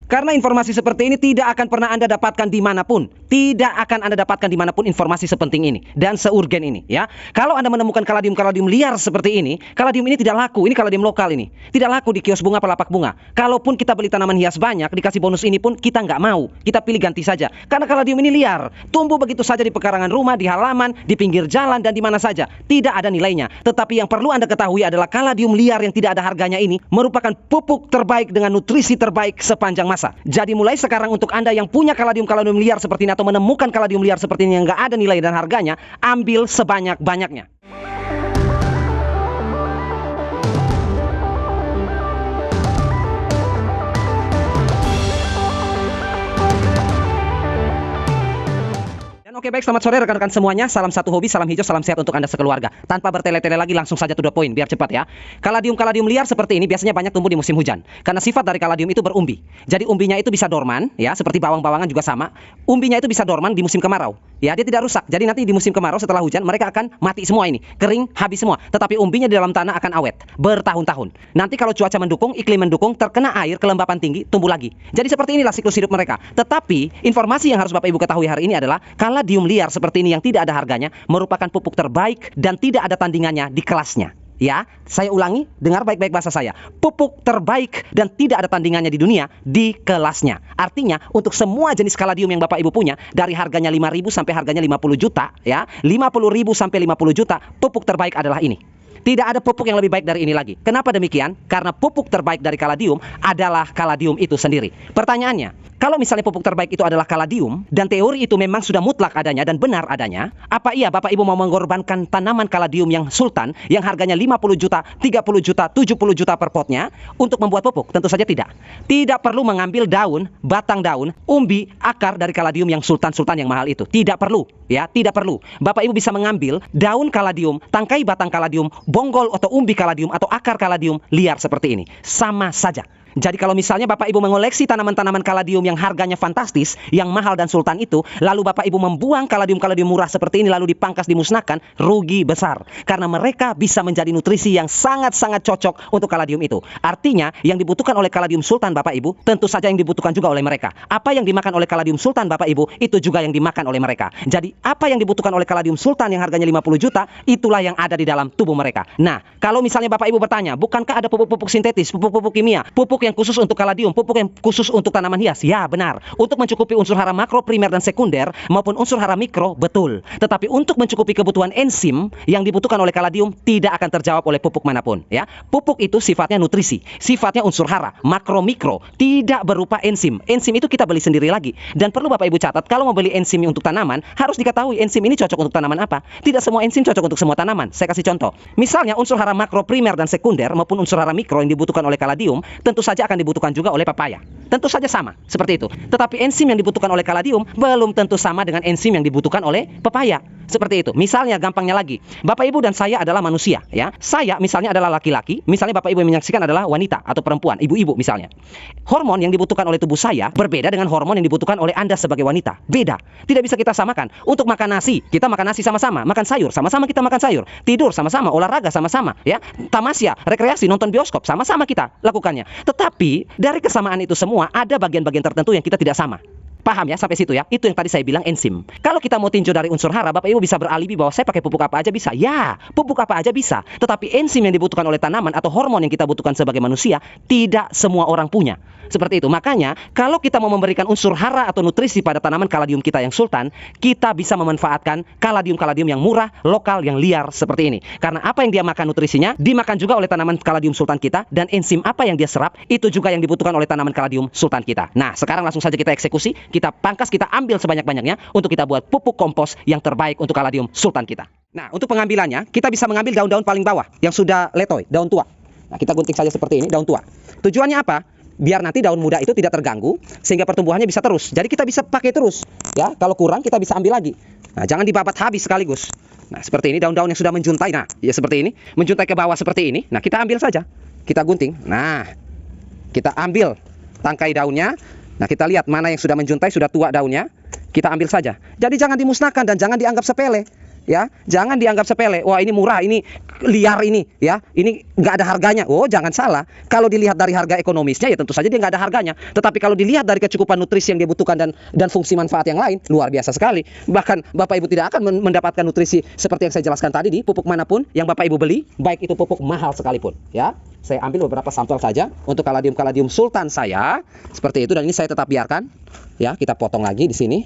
Karena informasi seperti ini tidak akan pernah Anda dapatkan dimanapun. Tidak akan Anda dapatkan dimanapun informasi sepenting ini dan seurgen ini, ya. Kalau Anda menemukan kaladium-kaladium liar seperti ini, kaladium ini tidak laku. Ini kaladium lokal ini. Tidak laku di kios bunga, pelapak bunga. Kalaupun kita beli tanaman hias banyak, dikasih bonus ini pun kita nggak mau. Kita pilih ganti saja. Karena kaladium ini liar. Tumbuh begitu saja di pekarangan rumah, di halaman, di pinggir jalan, dan di mana saja. Tidak ada nilainya. Tetapi yang perlu Anda ketahui adalah kaladium liar yang tidak ada harganya ini merupakan pupuk terbaik dengan nutrisi terbaik sepanjang masa. Jadi mulai sekarang untuk Anda yang punya kaladium-kaladium liar seperti ini atau menemukan kaladium liar seperti ini yang nggak ada nilai dan harganya, ambil sebanyak-banyaknya. Oke, baik, selamat sore rekan-rekan semuanya. Salam satu hobi, salam hijau, salam sehat untuk Anda sekeluarga. Tanpa bertele-tele lagi, langsung saja to the point, biar cepat ya. Kaladium-kaladium liar seperti ini biasanya banyak tumbuh di musim hujan. Karena sifat dari kaladium itu berumbi. Jadi umbinya itu bisa dorman, ya, seperti bawang-bawangan juga sama. Umbinya itu bisa dorman di musim kemarau. Ya, dia tidak rusak. Jadi nanti di musim kemarau setelah hujan mereka akan mati semua ini, kering, habis semua. Tetapi umbinya di dalam tanah akan awet bertahun-tahun. Nanti kalau cuaca mendukung, iklim mendukung, terkena air, kelembapan tinggi, tumbuh lagi. Jadi seperti inilah siklus hidup mereka. Tetapi informasi yang harus Bapak Ibu ketahui hari ini adalah kaladium liar seperti ini yang tidak ada harganya merupakan pupuk terbaik dan tidak ada tandingannya di kelasnya. Ya, saya ulangi, dengar baik-baik bahasa saya. Pupuk terbaik dan tidak ada tandingannya di dunia di kelasnya. Artinya, untuk semua jenis kaladium yang Bapak Ibu punya, dari harganya 5.000 sampai harganya 50 juta, ya, 50.000 sampai 50 juta, pupuk terbaik adalah ini. Tidak ada pupuk yang lebih baik dari ini lagi. Kenapa demikian? Karena pupuk terbaik dari kaladium adalah kaladium itu sendiri. Pertanyaannya, kalau misalnya pupuk terbaik itu adalah kaladium, dan teori itu memang sudah mutlak adanya dan benar adanya, apa iya Bapak Ibu mau mengorbankan tanaman kaladium yang sultan, yang harganya 50 juta, 30 juta, 70 juta per potnya, untuk membuat pupuk? Tentu saja tidak. Tidak perlu mengambil daun, batang daun, umbi, akar dari kaladium yang sultan-sultan yang mahal itu. Tidak perlu, ya, tidak perlu. Bapak Ibu bisa mengambil daun kaladium, tangkai batang kaladium, bonggol atau umbi kaladium atau akar kaladium liar seperti ini. Sama saja. Jadi kalau misalnya Bapak Ibu mengoleksi tanaman-tanaman kaladium yang harganya fantastis, yang mahal dan sultan itu, lalu Bapak Ibu membuang kaladium-kaladium murah seperti ini lalu dipangkas, dimusnahkan, rugi besar. Karena mereka bisa menjadi nutrisi yang sangat-sangat cocok untuk kaladium itu. Artinya yang dibutuhkan oleh kaladium sultan Bapak Ibu, tentu saja yang dibutuhkan juga oleh mereka. Apa yang dimakan oleh kaladium sultan Bapak Ibu, itu juga yang dimakan oleh mereka. Jadi apa yang dibutuhkan oleh kaladium sultan yang harganya 50 juta, itulah yang ada di dalam tubuh mereka. Nah, kalau misalnya Bapak Ibu bertanya, bukankah ada pupuk-pupuk sintetis, pupuk-pupuk kimia, pupuk yang khusus untuk kaladium, pupuk yang khusus untuk tanaman hias? Ya, benar. Untuk mencukupi unsur hara makro, primer, dan sekunder maupun unsur hara mikro, betul. Tetapi untuk mencukupi kebutuhan enzim yang dibutuhkan oleh kaladium tidak akan terjawab oleh pupuk manapun, ya. Pupuk itu sifatnya nutrisi, sifatnya unsur hara, makro, mikro, tidak berupa enzim. Enzim itu kita beli sendiri lagi. Dan perlu Bapak Ibu catat, kalau membeli enzim untuk tanaman, harus diketahui enzim ini cocok untuk tanaman apa. Tidak semua enzim cocok untuk semua tanaman. Saya kasih contoh. Misalnya unsur hara makro, primer, dan sekunder maupun unsur hara mikro yang dibutuhkan oleh kaladium, tentu saja akan dibutuhkan juga oleh pepaya. Tentu saja sama, seperti itu. Tetapi enzim yang dibutuhkan oleh kaladium belum tentu sama dengan enzim yang dibutuhkan oleh pepaya. Seperti itu. Misalnya gampangnya lagi, Bapak Ibu dan saya adalah manusia, ya. Saya misalnya adalah laki-laki, misalnya Bapak Ibu yang menyaksikan adalah wanita atau perempuan, ibu-ibu misalnya. Hormon yang dibutuhkan oleh tubuh saya berbeda dengan hormon yang dibutuhkan oleh Anda sebagai wanita. Beda. Tidak bisa kita samakan. Untuk makan nasi, kita makan nasi sama-sama, makan sayur sama-sama, kita makan sayur, tidur sama-sama, olahraga sama-sama, ya. Tamasya, rekreasi, nonton bioskop sama-sama kita lakukannya. Tetapi dari kesamaan itu semua ada bagian-bagian tertentu yang kita tidak sama. Paham ya sampai situ ya? Itu yang tadi saya bilang enzim. Kalau kita mau tinjau dari unsur hara, Bapak Ibu bisa beralibi bahwa saya pakai pupuk apa aja bisa. Ya, pupuk apa aja bisa. Tetapi enzim yang dibutuhkan oleh tanaman atau hormon yang kita butuhkan sebagai manusia, tidak semua orang punya. Seperti itu. Makanya, kalau kita mau memberikan unsur hara atau nutrisi pada tanaman kaladium kita yang sultan, kita bisa memanfaatkan kaladium-kaladium yang murah, lokal, yang liar seperti ini. Karena apa yang dia makan nutrisinya, dimakan juga oleh tanaman kaladium sultan kita, dan enzim apa yang dia serap, itu juga yang dibutuhkan oleh tanaman kaladium sultan kita. Nah, sekarang langsung saja kita eksekusi, kita pangkas, kita ambil sebanyak-banyaknya untuk kita buat pupuk kompos yang terbaik untuk kaladium sultan kita. Nah, untuk pengambilannya, kita bisa mengambil daun-daun paling bawah yang sudah letoy, daun tua. Nah, kita gunting saja seperti ini, daun tua. Tujuannya apa? Biar nanti daun muda itu tidak terganggu, sehingga pertumbuhannya bisa terus. Jadi kita bisa pakai terus, ya. Kalau kurang kita bisa ambil lagi. Nah, jangan dibabat habis sekaligus. Nah, seperti ini daun-daun yang sudah menjuntai. Nah, ya seperti ini, menjuntai ke bawah seperti ini. Nah, kita ambil saja, kita gunting. Nah, kita ambil tangkai daunnya. Nah, kita lihat mana yang sudah menjuntai, sudah tua daunnya. Kita ambil saja. Jadi jangan dimusnahkan dan jangan dianggap sepele. ya. Jangan dianggap sepele. Wah, ini murah, ini liar ini, ya. Ini nggak ada harganya. Oh, jangan salah. Kalau dilihat dari harga ekonomisnya, ya tentu saja dia nggak ada harganya. Tetapi kalau dilihat dari kecukupan nutrisi yang dia butuhkan dan fungsi manfaat yang lain, luar biasa sekali. Bahkan Bapak Ibu tidak akan mendapatkan nutrisi seperti yang saya jelaskan tadi di pupuk manapun yang Bapak Ibu beli, baik itu pupuk mahal sekalipun, ya. Saya ambil beberapa sampel saja untuk kaladium sultan saya, seperti itu, dan ini saya tetap biarkan, ya. Kita potong lagi di sini,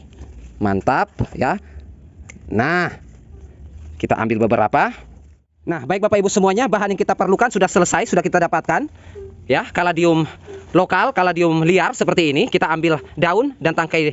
mantap, ya. Nah, kita ambil beberapa. Nah, baik Bapak Ibu semuanya, bahan yang kita perlukan sudah selesai, sudah kita dapatkan, ya. Kaladium lokal, kaladium liar seperti ini. Kita ambil daun dan tangkai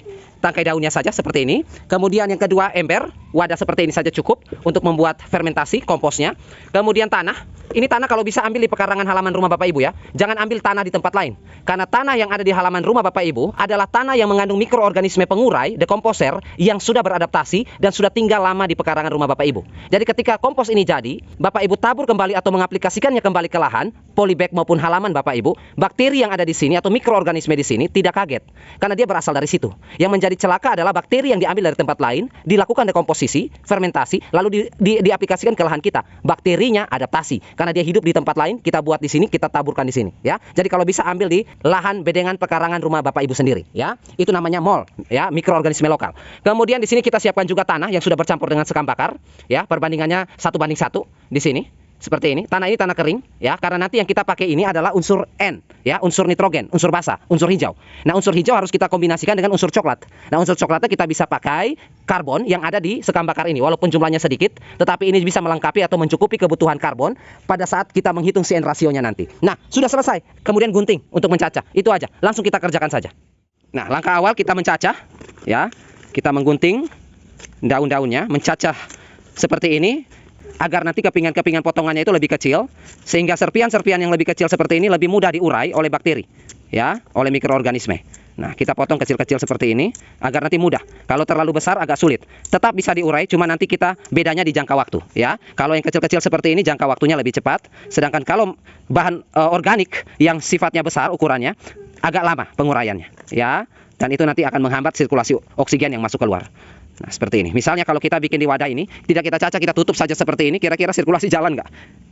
daunnya saja seperti ini. Kemudian yang kedua, ember, wadah seperti ini saja cukup untuk membuat fermentasi komposnya. Kemudian tanah. Ini tanah kalau bisa ambil di pekarangan halaman rumah Bapak Ibu, ya. Jangan ambil tanah di tempat lain. Karena tanah yang ada di halaman rumah Bapak Ibu adalah tanah yang mengandung mikroorganisme pengurai, dekomposer, yang sudah beradaptasi dan sudah tinggal lama di pekarangan rumah Bapak Ibu. Jadi ketika kompos ini jadi, Bapak Ibu tabur kembali atau mengaplikasikannya kembali ke lahan, polybag maupun halaman Bapak Ibu, bakteri yang ada di sini atau mikroorganisme di sini tidak kaget. Karena dia berasal dari situ. Yang menjadi celaka adalah bakteri yang diambil dari tempat lain, dilakukan dekomposisi, fermentasi, lalu diaplikasikan ke lahan kita. Bakterinya adaptasi. Karena dia hidup di tempat lain, kita buat di sini, kita taburkan di sini, ya. Jadi kalau bisa ambil di lahan bedengan pekarangan rumah Bapak Ibu sendiri, ya. Itu namanya mol, ya, mikroorganisme lokal. Kemudian di sini kita siapkan juga tanah yang sudah bercampur dengan sekam bakar, ya. Perbandingannya 1:1 di sini. Seperti ini, tanah ini tanah kering, ya, karena nanti yang kita pakai ini adalah unsur N, ya, unsur nitrogen, unsur basa, unsur hijau. Nah, unsur hijau harus kita kombinasikan dengan unsur coklat. Nah, unsur coklatnya kita bisa pakai karbon yang ada di sekam bakar ini, walaupun jumlahnya sedikit, tetapi ini bisa melengkapi atau mencukupi kebutuhan karbon pada saat kita menghitung CN rasionya nanti. Nah, sudah selesai. Kemudian gunting untuk mencacah, itu aja. Langsung kita kerjakan saja. Nah, langkah awal kita mencacah, ya, kita menggunting daun-daunnya, mencacah seperti ini, agar nanti kepingan-kepingan potongannya itu lebih kecil, sehingga serpian-serpian yang lebih kecil seperti ini lebih mudah diurai oleh bakteri, ya, oleh mikroorganisme. Nah, kita potong kecil-kecil seperti ini agar nanti mudah. Kalau terlalu besar agak sulit. Tetap bisa diurai, cuma nanti kita bedanya di jangka waktu, ya. Kalau yang kecil-kecil seperti ini jangka waktunya lebih cepat, sedangkan kalau bahan organik yang sifatnya besar ukurannya agak lama penguraiannya, ya. Dan itu nanti akan menghambat sirkulasi oksigen yang masuk keluar. Nah, seperti ini. Misalnya kalau kita bikin di wadah ini, tidak kita cacah, kita tutup saja seperti ini, kira-kira sirkulasi jalan nggak?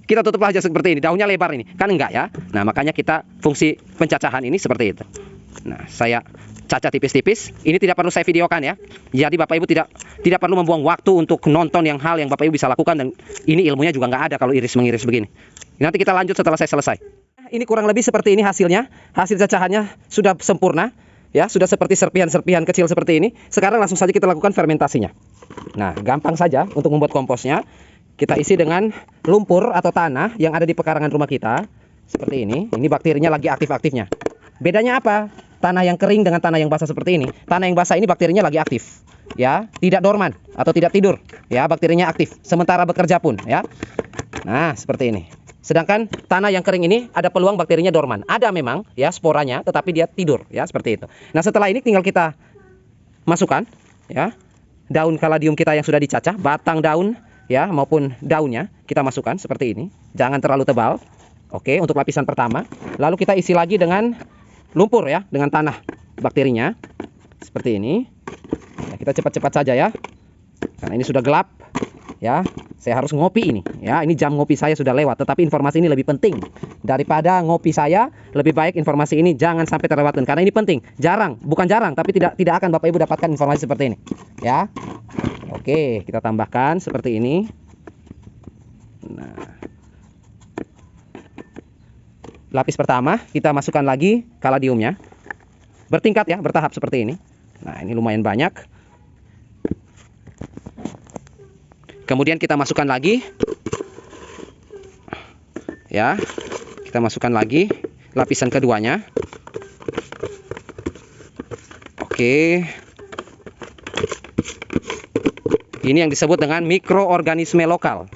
Kita tutup aja seperti ini, daunnya lebar ini. Kan enggak, ya? Nah, makanya kita fungsi pencacahan ini seperti itu. Nah, saya cacah tipis-tipis. Ini tidak perlu saya videokan, ya. Jadi Bapak Ibu tidak perlu membuang waktu untuk nonton hal yang Bapak Ibu bisa lakukan, dan ini ilmunya juga nggak ada kalau iris-mengiris begini. Nanti kita lanjut setelah saya selesai. Ini kurang lebih seperti ini hasilnya. Hasil cacahannya sudah sempurna. Ya, sudah seperti serpihan-serpihan kecil seperti ini. Sekarang langsung saja kita lakukan fermentasinya. Nah, gampang saja untuk membuat komposnya. Kita isi dengan lumpur atau tanah yang ada di pekarangan rumah kita. Seperti ini. Ini bakterinya lagi aktif-aktifnya. Bedanya apa? Tanah yang kering dengan tanah yang basah seperti ini. Tanah yang basah ini bakterinya lagi aktif. Ya, tidak dorman atau tidak tidur. Ya, bakterinya aktif. Sementara bekerja pun, ya. Nah, seperti ini. Sedangkan tanah yang kering ini ada peluang bakterinya dorman. Ada memang, ya, sporanya, tetapi dia tidur, ya, seperti itu. Nah, setelah ini tinggal kita masukkan, ya, daun kaladium kita yang sudah dicacah, batang daun, ya, maupun daunnya kita masukkan seperti ini. Jangan terlalu tebal. Oke, untuk lapisan pertama. Lalu kita isi lagi dengan lumpur, ya, dengan tanah bakterinya. Seperti ini. Ya, kita cepat-cepat saja, ya. Karena ini sudah gelap. Ya, saya harus ngopi ini. Ya, ini jam ngopi saya sudah lewat. Tetapi informasi ini lebih penting daripada ngopi saya. Lebih baik informasi ini jangan sampai terlewatkan karena ini penting. Jarang, bukan jarang, tapi tidak akan Bapak Ibu dapatkan informasi seperti ini. Ya, oke, kita tambahkan seperti ini. Nah, lapis pertama kita masukkan lagi kaladiumnya. Bertingkat, ya, bertahap seperti ini. Nah, ini lumayan banyak. Kemudian kita masukkan lagi, ya, kita masukkan lagi lapisan keduanya. Oke, ini yang disebut dengan mikroorganisme lokal.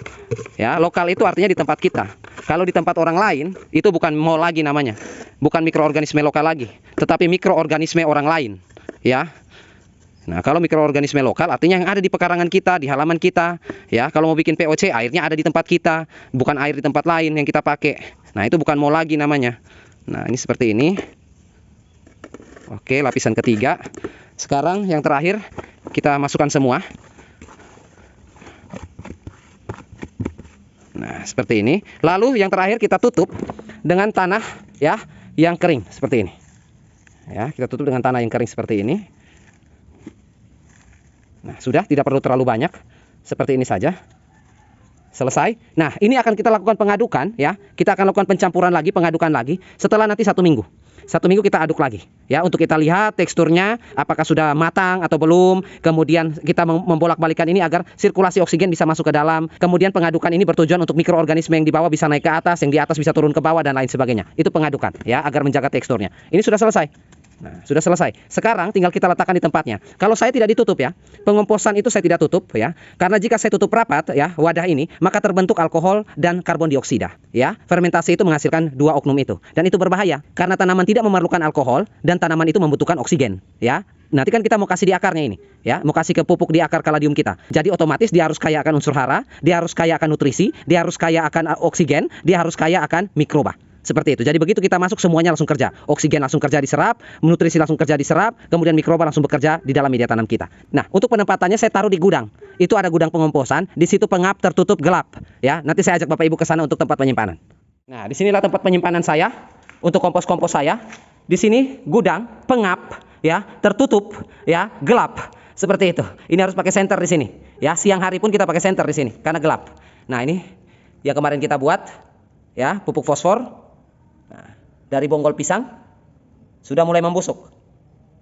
Ya, lokal itu artinya di tempat kita. Kalau di tempat orang lain itu bukan mol lagi namanya, bukan mikroorganisme lokal lagi, tetapi mikroorganisme orang lain. Ya. Nah, kalau mikroorganisme lokal artinya yang ada di pekarangan kita, di halaman kita, ya. Kalau mau bikin POC, airnya ada di tempat kita, bukan air di tempat lain yang kita pakai. Nah, itu bukan mol lagi namanya. Nah, ini seperti ini. Oke, lapisan ketiga. Sekarang yang terakhir kita masukkan semua. seperti ini. Lalu yang terakhir kita tutup dengan tanah ya yang kering seperti ini. Ya, kita tutup dengan tanah yang kering seperti ini. Nah, sudah, tidak perlu terlalu banyak. Seperti ini saja. Selesai. Nah, ini akan kita lakukan pengadukan ya. Kita akan lakukan pencampuran lagi, pengadukan lagi setelah nanti 1 minggu. 1 minggu kita aduk lagi ya, untuk kita lihat teksturnya apakah sudah matang atau belum. Kemudian kita membolak-balikan ini agar sirkulasi oksigen bisa masuk ke dalam. Kemudian pengadukan ini bertujuan untuk mikroorganisme yang di bawah bisa naik ke atas, yang di atas bisa turun ke bawah dan lain sebagainya. Itu pengadukan ya, agar menjaga teksturnya. Ini sudah selesai. Nah, sudah selesai. Sekarang tinggal kita letakkan di tempatnya. Kalau saya tidak ditutup ya, pengomposan itu saya tidak tutup ya. Karena jika saya tutup rapat ya wadah ini, maka terbentuk alkohol dan karbon dioksida ya. Fermentasi itu menghasilkan 2 oknum itu. Dan itu berbahaya karena tanaman tidak memerlukan alkohol dan tanaman itu membutuhkan oksigen ya. Nanti kan kita mau kasih di akarnya ini ya, mau kasih ke pupuk di akar kaladium kita. Jadi otomatis dia harus kaya akan unsur hara, dia harus kaya akan nutrisi, dia harus kaya akan oksigen, dia harus kaya akan mikroba. Seperti itu. Jadi begitu kita masuk semuanya langsung kerja. Oksigen langsung kerja diserap, nutrisi langsung kerja diserap, kemudian mikroba langsung bekerja di dalam media tanam kita. Nah, untuk penempatannya saya taruh di gudang. Itu ada gudang pengomposan, di situ pengap tertutup gelap ya. Nanti saya ajak Bapak Ibu ke sana untuk tempat penyimpanan. Nah, di sinilah tempat penyimpanan saya untuk kompos-kompos saya. Di sini gudang pengap ya, tertutup ya, gelap. Seperti itu. Ini harus pakai senter di sini. Ya, siang hari pun kita pakai senter di sini karena gelap. Nah, ini yang kemarin kita buat ya, pupuk fosfor. Nah, dari bonggol pisang sudah mulai membusuk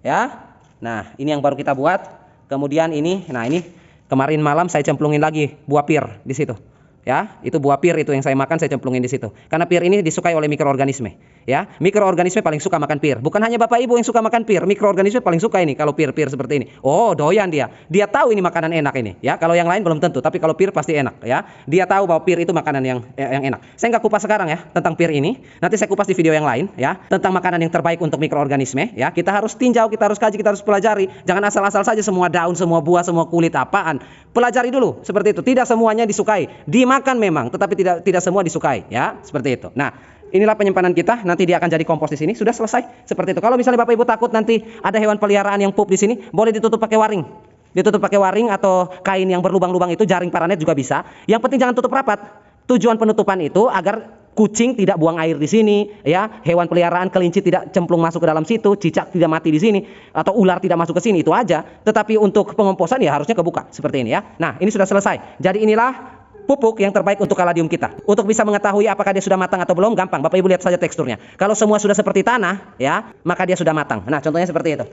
ya. Nah, ini yang baru kita buat. Kemudian ini, nah ini kemarin malam saya cemplungin lagi buah pir di situ ya. Itu buah pir itu yang saya makan, saya cemplungin di situ karena pir ini disukai oleh mikroorganisme ya. Mikroorganisme paling suka makan pir. Bukan hanya Bapak Ibu yang suka makan pir, mikroorganisme paling suka ini kalau pir-pir seperti ini. Oh, doyan dia. Dia tahu ini makanan enak ini ya. Kalau yang lain belum tentu, tapi kalau pir pasti enak ya. Dia tahu bahwa pir itu makanan yang enak. Saya nggak kupas sekarang ya tentang pir ini. Nanti saya kupas di video yang lain ya, tentang makanan yang terbaik untuk mikroorganisme ya. Kita harus tinjau, kita harus kaji, kita harus pelajari. Jangan asal-asal saja semua daun, semua buah, semua kulit apaan. Pelajari dulu seperti itu. Tidak semuanya disukai. Dimakan memang, tetapi tidak semua disukai ya, seperti itu. Nah, inilah penyimpanan kita, nanti dia akan jadi kompos di sini. Sudah selesai seperti itu. Kalau misalnya Bapak Ibu takut nanti ada hewan peliharaan yang pup di sini, boleh ditutup pakai waring. Ditutup pakai waring atau kain yang berlubang-lubang itu, jaring paranet juga bisa. Yang penting jangan tutup rapat. Tujuan penutupan itu agar kucing tidak buang air di sini ya, hewan peliharaan kelinci tidak cemplung masuk ke dalam situ, cicak tidak mati di sini, atau ular tidak masuk ke sini, itu aja. Tetapi untuk pengomposan ya harusnya kebuka seperti ini ya. Nah, ini sudah selesai. Jadi inilah pupuk yang terbaik untuk kaladium kita. Untuk bisa mengetahui apakah dia sudah matang atau belum, gampang. Bapak Ibu lihat saja teksturnya. Kalau semua sudah seperti tanah, ya, maka dia sudah matang. Nah, contohnya seperti itu.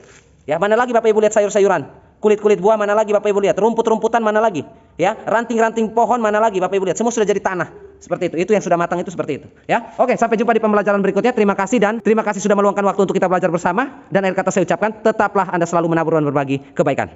Ya, mana lagi Bapak Ibu lihat sayur-sayuran? Kulit-kulit buah mana lagi Bapak Ibu lihat? Rumput-rumputan mana lagi? Ya, ranting-ranting pohon mana lagi Bapak Ibu lihat? Semua sudah jadi tanah. Seperti itu. Itu yang sudah matang itu seperti itu. Ya. Oke, sampai jumpa di pembelajaran berikutnya. Terima kasih dan terima kasih sudah meluangkan waktu untuk kita belajar bersama. Dan akhir kata saya ucapkan, tetaplah Anda selalu menabur dan berbagi kebaikan.